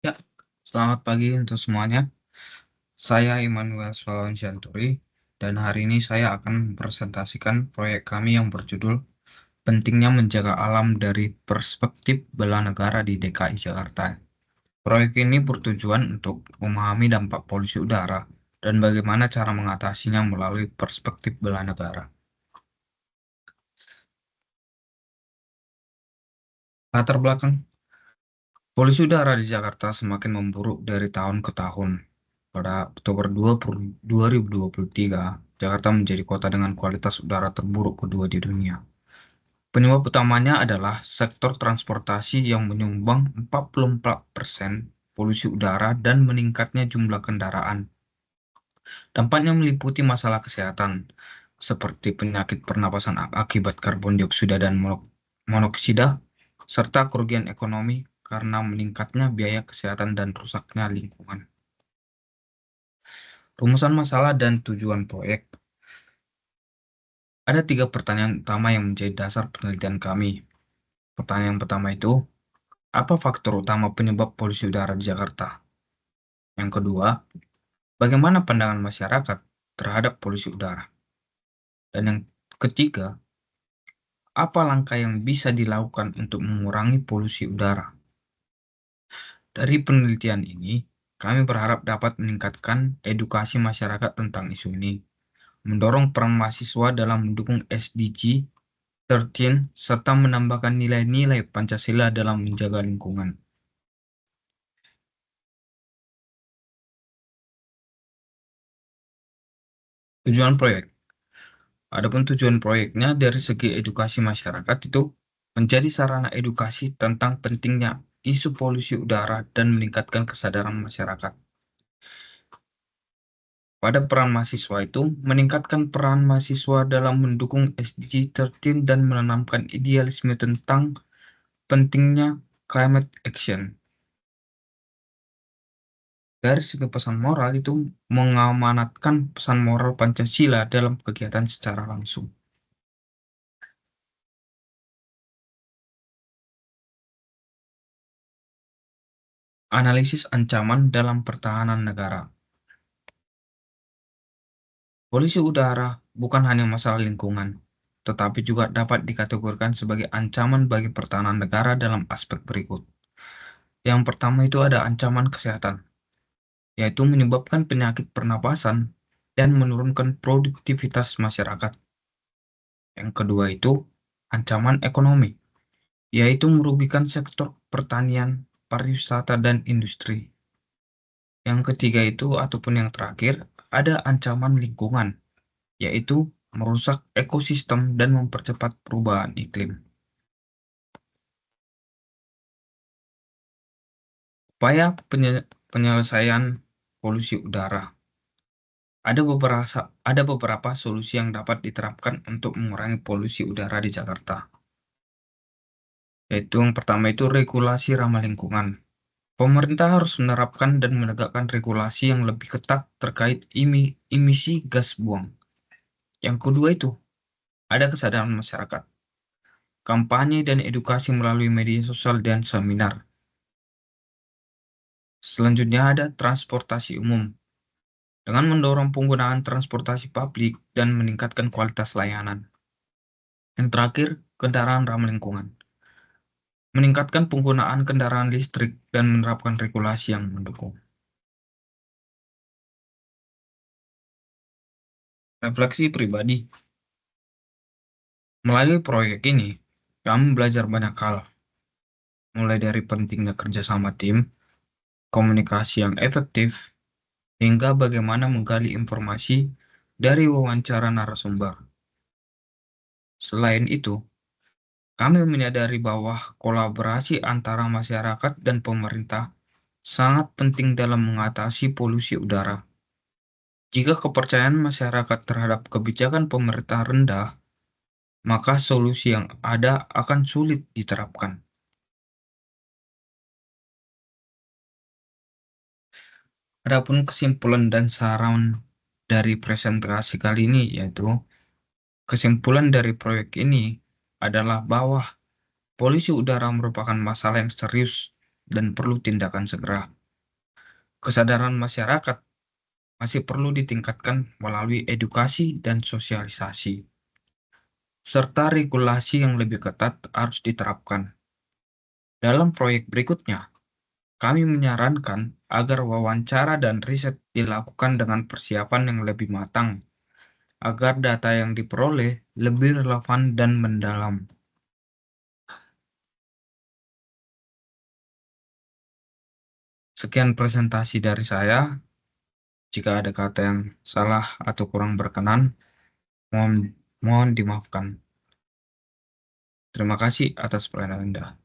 Ya, selamat pagi untuk semuanya. Saya Immanuel Solonjanturi, dan hari ini saya akan mempresentasikan proyek kami yang berjudul Pentingnya Menjaga Alam dari Perspektif Bela Negara di DKI Jakarta. Proyek ini bertujuan untuk memahami dampak polusi udara dan bagaimana cara mengatasinya melalui perspektif bela negara. Latar belakang polusi udara di Jakarta semakin memburuk dari tahun ke tahun. Pada Oktober 2023, Jakarta menjadi kota dengan kualitas udara terburuk kedua di dunia. Penyebab utamanya adalah sektor transportasi yang menyumbang 44% polusi udara dan meningkatnya jumlah kendaraan. Dampaknya meliputi masalah kesehatan, seperti penyakit pernapasan akibat karbon dioksida dan monoksida, serta kerugian ekonomi karena meningkatnya biaya kesehatan dan rusaknya lingkungan. Rumusan masalah dan tujuan proyek. Ada tiga pertanyaan utama yang menjadi dasar penelitian kami. Pertanyaan pertama itu, apa faktor utama penyebab polusi udara di Jakarta? Yang kedua, bagaimana pandangan masyarakat terhadap polusi udara? Dan yang ketiga, apa langkah yang bisa dilakukan untuk mengurangi polusi udara? Dari penelitian ini, kami berharap dapat meningkatkan edukasi masyarakat tentang isu ini, mendorong peran mahasiswa dalam mendukung SDG 13, serta menambahkan nilai-nilai Pancasila dalam menjaga lingkungan. Tujuan proyek. Adapun tujuan proyeknya dari segi edukasi masyarakat itu menjadi sarana edukasi tentang pentingnya isu polusi udara dan meningkatkan kesadaran masyarakat. Pada peran mahasiswa itu, meningkatkan peran mahasiswa dalam mendukung SDG 13 dan menanamkan idealisme tentang pentingnya climate action. Dari segi pesan moral itu mengamanatkan pesan moral Pancasila dalam kegiatan secara langsung. Analisis ancaman dalam pertahanan negara. Polusi udara bukan hanya masalah lingkungan, tetapi juga dapat dikategorikan sebagai ancaman bagi pertahanan negara dalam aspek berikut. Yang pertama itu ada ancaman kesehatan, yaitu menyebabkan penyakit pernapasan dan menurunkan produktivitas masyarakat. Yang kedua itu ancaman ekonomi, yaitu merugikan sektor pertanian, pariwisata, dan industri. Yang ketiga itu, ataupun yang terakhir, ada ancaman lingkungan, yaitu merusak ekosistem dan mempercepat perubahan iklim. Upaya penyelesaian polusi udara. Ada beberapa solusi yang dapat diterapkan untuk mengurangi polusi udara di Jakarta. Yaitu yang pertama itu regulasi ramah lingkungan. Pemerintah harus menerapkan dan menegakkan regulasi yang lebih ketat terkait emisi gas buang. Yang kedua itu, ada kesadaran masyarakat. Kampanye dan edukasi melalui media sosial dan seminar. Selanjutnya ada transportasi umum. Dengan mendorong penggunaan transportasi publik dan meningkatkan kualitas layanan. Yang terakhir, kendaraan ramah lingkungan. Meningkatkan penggunaan kendaraan listrik dan menerapkan regulasi yang mendukung. Refleksi pribadi. Melalui proyek ini, kami belajar banyak hal, mulai dari pentingnya kerjasama tim, komunikasi yang efektif, hingga bagaimana menggali informasi dari wawancara narasumber. Selain itu, kami menyadari bahwa kolaborasi antara masyarakat dan pemerintah sangat penting dalam mengatasi polusi udara. Jika kepercayaan masyarakat terhadap kebijakan pemerintah rendah, maka solusi yang ada akan sulit diterapkan. Adapun kesimpulan dan saran dari presentasi kali ini yaitu kesimpulan dari proyek ini adalah bahwa polusi udara merupakan masalah yang serius dan perlu tindakan segera. Kesadaran masyarakat masih perlu ditingkatkan melalui edukasi dan sosialisasi, serta regulasi yang lebih ketat harus diterapkan. Dalam proyek berikutnya, kami menyarankan agar wawancara dan riset dilakukan dengan persiapan yang lebih matang, agar data yang diperoleh lebih relevan dan mendalam. Sekian presentasi dari saya. Jika ada kata yang salah atau kurang berkenan, mohon mohon dimaafkan. Terima kasih atas perhatian Anda.